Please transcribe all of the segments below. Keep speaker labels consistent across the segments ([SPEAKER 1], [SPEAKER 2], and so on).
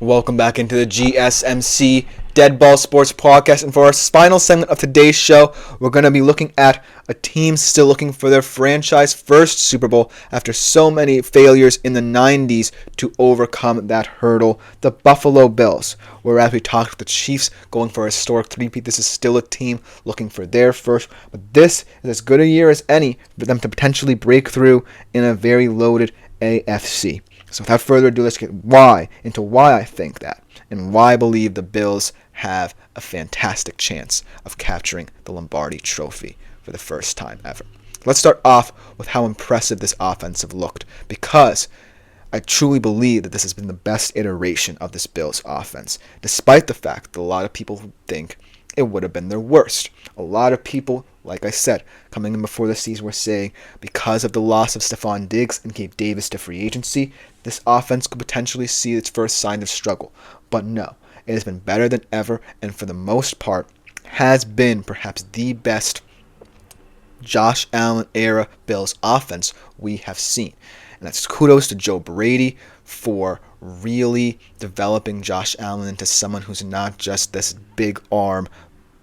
[SPEAKER 1] Welcome back into the GSMC Dead Ball Sports Podcast. And for our final segment of today's show, we're going to be looking at a team still looking for their franchise first Super Bowl after so many failures in the 90s to overcome that hurdle, the Buffalo Bills. Whereas we talked with the Chiefs going for a historic three-peat, this is still a team looking for their first. But this is as good a year as any for them to potentially break through in a very loaded AFC. So without further ado, let's get into why I think that and why I believe the Bills have a fantastic chance of capturing the Lombardi Trophy for the first time ever. Let's start off with how impressive this offense have looked, because I truly believe that this has been the best iteration of this Bills offense, despite the fact that a lot of people think it would have been their worst. A lot of people, like I said, coming in before the season were saying because of the loss of Stephon Diggs and Gabe Davis to free agency, this offense could potentially see its first sign of struggle. But no, it has been better than ever, and for the most part has been perhaps the best Josh Allen era Bills offense we have seen. And that's kudos to Joe Brady for really developing Josh Allen into someone who's not just this big arm,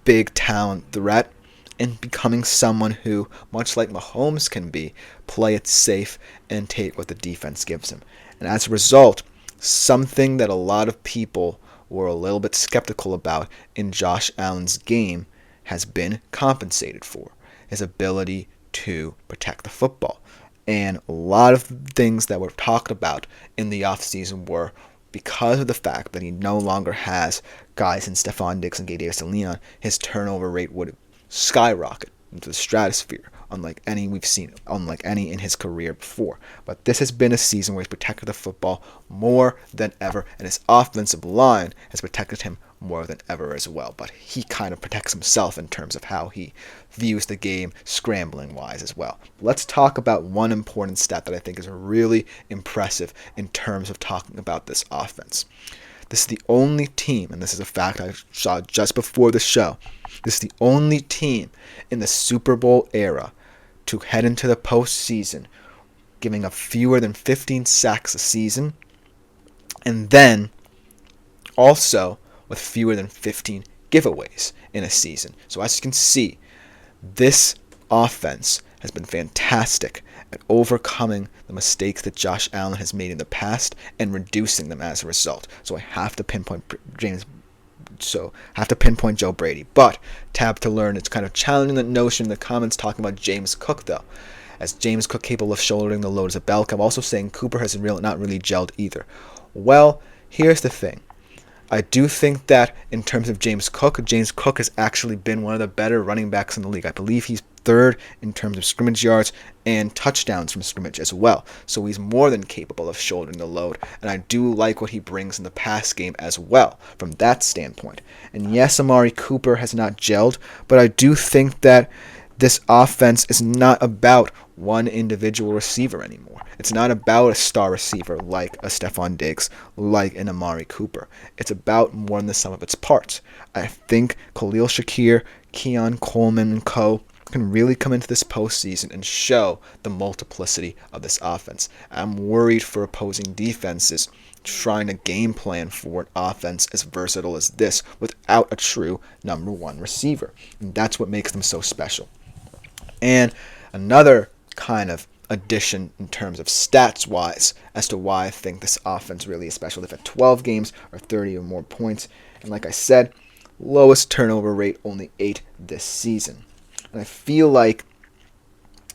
[SPEAKER 1] big talent threat, and becoming someone who, much like Mahomes can be, play it safe and take what the defense gives him. And as a result, something that a lot of people were a little bit skeptical about in Josh Allen's game has been compensated for. His ability to protect the football. And a lot of things that were talked about in the offseason were because of the fact that he no longer has guys in Stephon Diggs and Gabe Davis and Leon, his turnover rate would skyrocket into the stratosphere, unlike any in his career before. But this has been a season where he's protected the football more than ever, and his offensive line has protected him more than ever as well. But he kind of protects himself in terms of how he views the game scrambling-wise as well. Let's talk about one important stat that I think is really impressive in terms of talking about this offense. This is the only team, and this is a fact I saw just before the show, this is the only team in the Super Bowl era to head into the postseason giving up fewer than 15 sacks a season, and then also with fewer than 15 giveaways in a season. So as you can see, this offense has been fantastic at overcoming the mistakes that Josh Allen has made in the past and reducing them as a result. So I have to pinpoint Joe Brady. But tab to learn, it's kind of challenging that notion in the comments talking about James Cook, though. As James Cook capable of shouldering the load as a bell cow, also saying Cooper has not really gelled either. Well, here's the thing. I do think that in terms of James Cook has actually been one of the better running backs in the league. I believe he's third in terms of scrimmage yards and touchdowns from scrimmage as well. So he's more than capable of shouldering the load, and I do like what he brings in the pass game as well from that standpoint. And yes, Amari Cooper has not gelled, but I do think that this offense is not about one individual receiver anymore. It's not about a star receiver like a Stephon Diggs, like an Amari Cooper. It's about more than the sum of its parts. I think Khalil Shakir, Keon Coleman, and co. can really come into this postseason and show the multiplicity of this offense. I'm worried for opposing defenses trying to game plan for an offense as versatile as this without a true number one receiver. And that's what makes them so special. And another kind of addition in terms of stats-wise as to why I think this offense really is special. They've had 12 games or 30 or more points. And like I said, lowest turnover rate, only 8 this season. And I feel like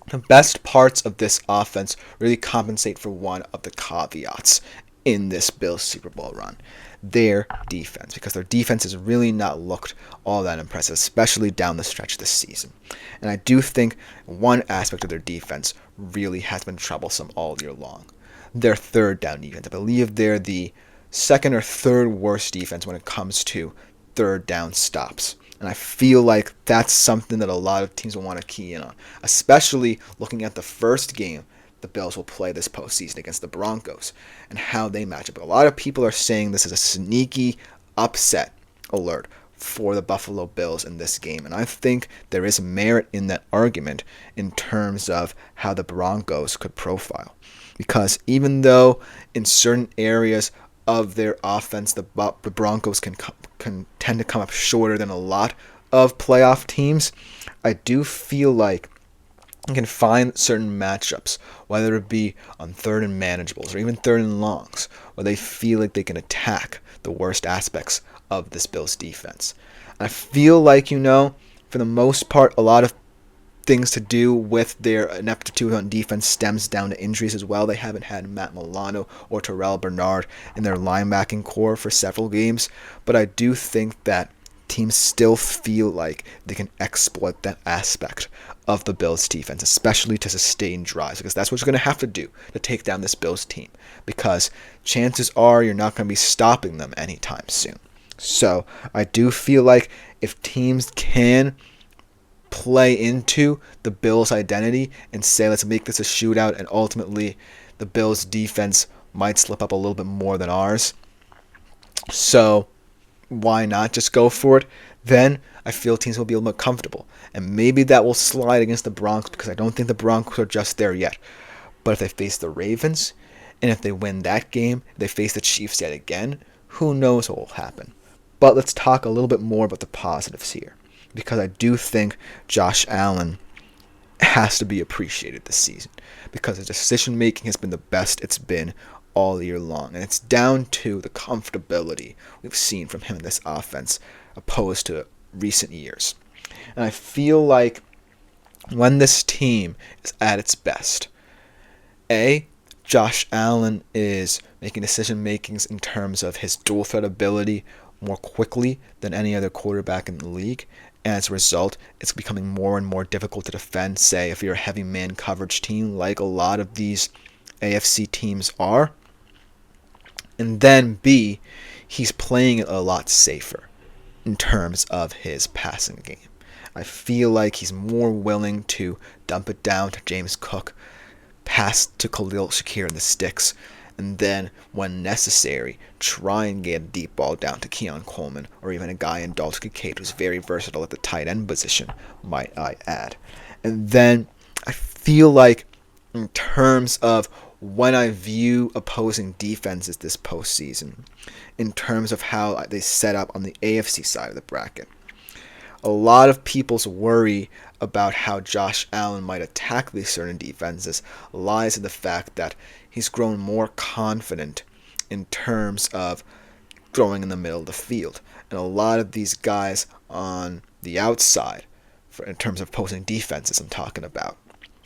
[SPEAKER 1] the best parts of this offense really compensate for one of the caveats in this Bills Super Bowl run. Their defense, because their defense has really not looked all that impressive, especially down the stretch this season. And I do think one aspect of their defense really has been troublesome all year long. Their third down defense. I believe they're the second or third worst defense when it comes to third down stops. And I feel like that's something that a lot of teams will want to key in on, especially looking at the first game the Bills will play this postseason against the Broncos and how they match up. A lot of people are saying this is a sneaky upset alert for the Buffalo Bills in this game, and I think there is merit in that argument in terms of how the Broncos could profile. Because even though in certain areas of their offense, the Broncos can tend to come up shorter than a lot of playoff teams. I do feel like you can find certain matchups, whether it be on third and manageables or even third and longs, where they feel like they can attack the worst aspects of this Bills defense. And I feel like, for the most part, a lot of things to do with their ineptitude on defense stems down to injuries as well. They haven't had Matt Milano or Terrell Bernard in their linebacking core for several games, but I do think that teams still feel like they can exploit that aspect of the Bills defense, especially to sustain drives, because that's what you're going to have to do to take down this Bills team, because chances are you're not going to be stopping them anytime soon. So I do feel like if teams can play into the Bills' identity and say, let's make this a shootout, and ultimately the Bills' defense might slip up a little bit more than ours, so why not just go for it? Then I feel teams will be a little more comfortable. And maybe that will slide against the Broncos, because I don't think the Broncos are just there yet. But if they face the Ravens, and if they win that game, they face the Chiefs yet again, who knows what will happen. But let's talk a little bit more about the positives here, because I do think Josh Allen has to be appreciated this season, because his decision making has been the best it's been all year long, and it's down to the comfortability we've seen from him in this offense opposed to recent years. And I feel like when this team is at its best, Josh Allen is making decision makings in terms of his dual threat ability more quickly than any other quarterback in the league. And as a result, it's becoming more and more difficult to defend, say, if you're a heavy man coverage team like a lot of these AFC teams are. And then B, he's playing it a lot safer in terms of his passing game. I feel like he's more willing to dump it down to James Cook, pass to Khalil Shakir in the sticks, and then, when necessary, try and get a deep ball down to Keon Coleman, or even a guy in Dalton Kincaid who's very versatile at the tight end position, might I add. And then I feel like in terms of when I view opposing defenses this postseason, in terms of how they set up on the AFC side of the bracket, a lot of people's worry about how Josh Allen might attack these certain defenses lies in the fact that he's grown more confident in terms of throwing in the middle of the field. And a lot of these guys on the outside, in terms of opposing defenses I'm talking about,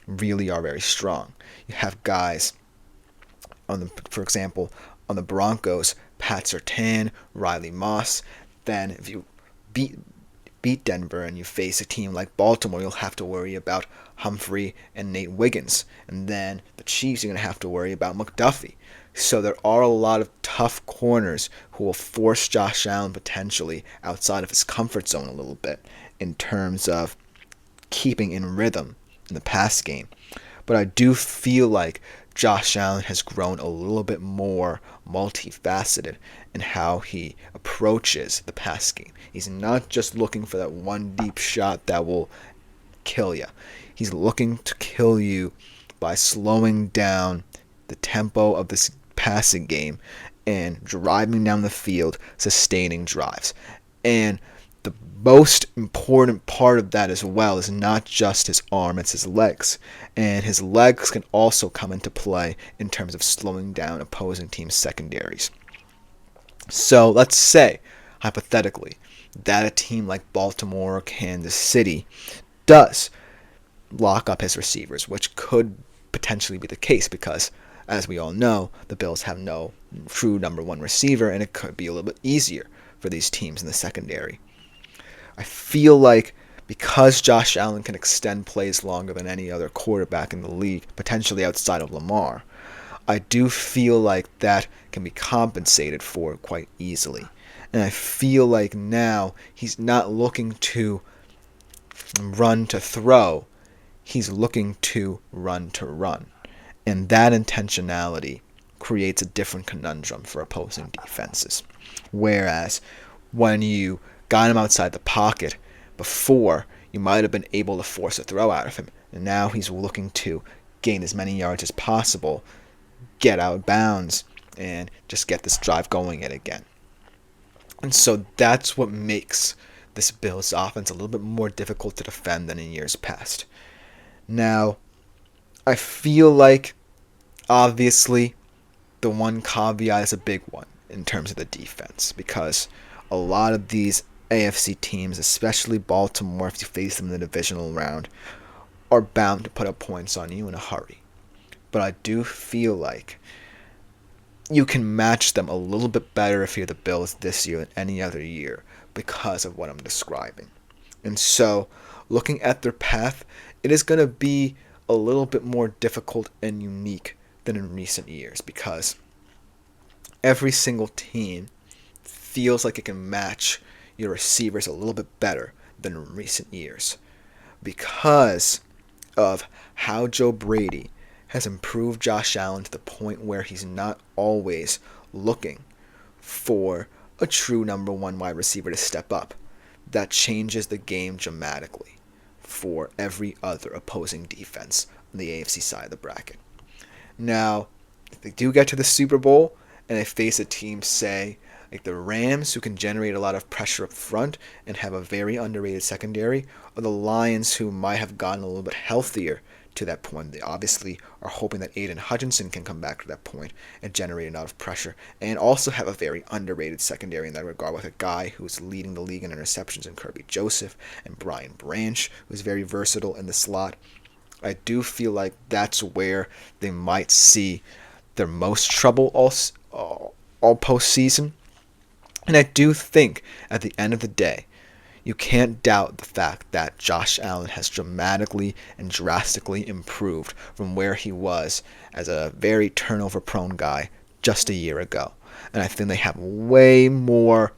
[SPEAKER 1] really are very strong. You have guys, for example, on the Broncos, Pat Surtain, Riley Moss. Then if you beat Denver and you face a team like Baltimore, you'll have to worry about Humphrey and Nate Wiggins. And then the Chiefs, you're going to have to worry about McDuffie. So there are a lot of tough corners who will force Josh Allen potentially outside of his comfort zone a little bit in terms of keeping in rhythm in the pass game. But I do feel like Josh Allen has grown a little bit more multifaceted in how he approaches the pass game. He's not just looking for that one deep shot that will kill you. He's looking to kill you by slowing down the tempo of this passing game and driving down the field, sustaining drives. And the most important part of that as well is not just his arm, it's his legs. And his legs can also come into play in terms of slowing down opposing teams' secondaries. So let's say, hypothetically, that a team like Baltimore or Kansas City does lock up his receivers, which could potentially be the case because, as we all know, the Bills have no true number one receiver, and it could be a little bit easier for these teams in the secondary. I feel like because Josh Allen can extend plays longer than any other quarterback in the league, potentially outside of Lamar, I do feel like that can be compensated for quite easily. And I feel like now he's not looking to run to throw, he's looking to run. And that intentionality creates a different conundrum for opposing defenses. Whereas when you got him outside the pocket before, you might have been able to force a throw out of him. And now he's looking to gain as many yards as possible, get out of bounds, and just get this drive going yet again. And so that's what makes this Bills offense a little bit more difficult to defend than in years past. Now, I feel like, obviously, the one caveat is a big one in terms of the defense, because a lot of these AFC teams, especially Baltimore, if you face them in the divisional round, are bound to put up points on you in a hurry. But I do feel like you can match them a little bit better if you're the Bills this year than any other year because of what I'm describing. And so, looking at their path, it is going to be a little bit more difficult and unique than in recent years, because every single team feels like it can match your receivers a little bit better than in recent years, because of how Joe Brady has improved Josh Allen to the point where he's not always looking for a true number one wide receiver to step up. That changes the game dramatically for every other opposing defense on the AFC side of the bracket. Now, if they do get to the Super Bowl and they face a team, say, like the Rams, who can generate a lot of pressure up front and have a very underrated secondary, or the Lions, who might have gotten a little bit healthier to that point. They obviously are hoping that Aiden Hutchinson can come back to that point and generate a lot of pressure, and also have a very underrated secondary in that regard, with a guy who's leading the league in interceptions in Kirby Joseph, and Brian Branch, who's very versatile in the slot. I do feel like that's where they might see their most trouble all postseason. And I do think, at the end of the day, you can't doubt the fact that Josh Allen has dramatically and drastically improved from where he was as a very turnover-prone guy just a year ago. And I think they have way more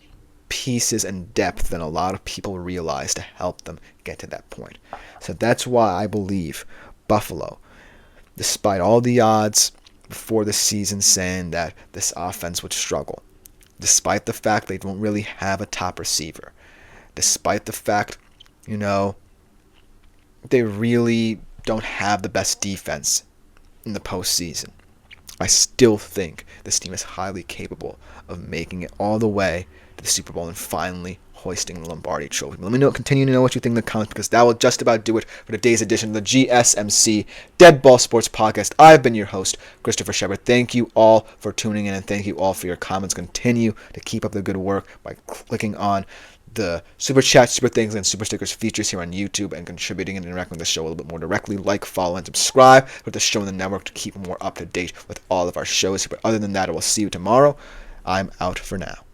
[SPEAKER 1] pieces and depth than a lot of people realize to help them get to that point. So that's why I believe Buffalo, despite all the odds before the season saying that this offense would struggle, despite the fact they don't really have a top receiver, despite the fact, they really don't have the best defense in the postseason, I still think this team is highly capable of making it all the way to the Super Bowl and finally hoisting the Lombardi Trophy. Let me continue to know what you think in the comments, because that will just about do it for today's edition of the GSMC Dead Ball Sports Podcast. I've been your host, Christopher Shepard. Thank you all for tuning in, and thank you all for your comments. Continue to keep up the good work by clicking on the Super Chat, Super Things, and Super Stickers features here on YouTube, and contributing and interacting with the show a little bit more directly. Like, follow, and subscribe with the show in the network to keep more up to date with all of our shows. But other than that, I will see you tomorrow. I'm out for now.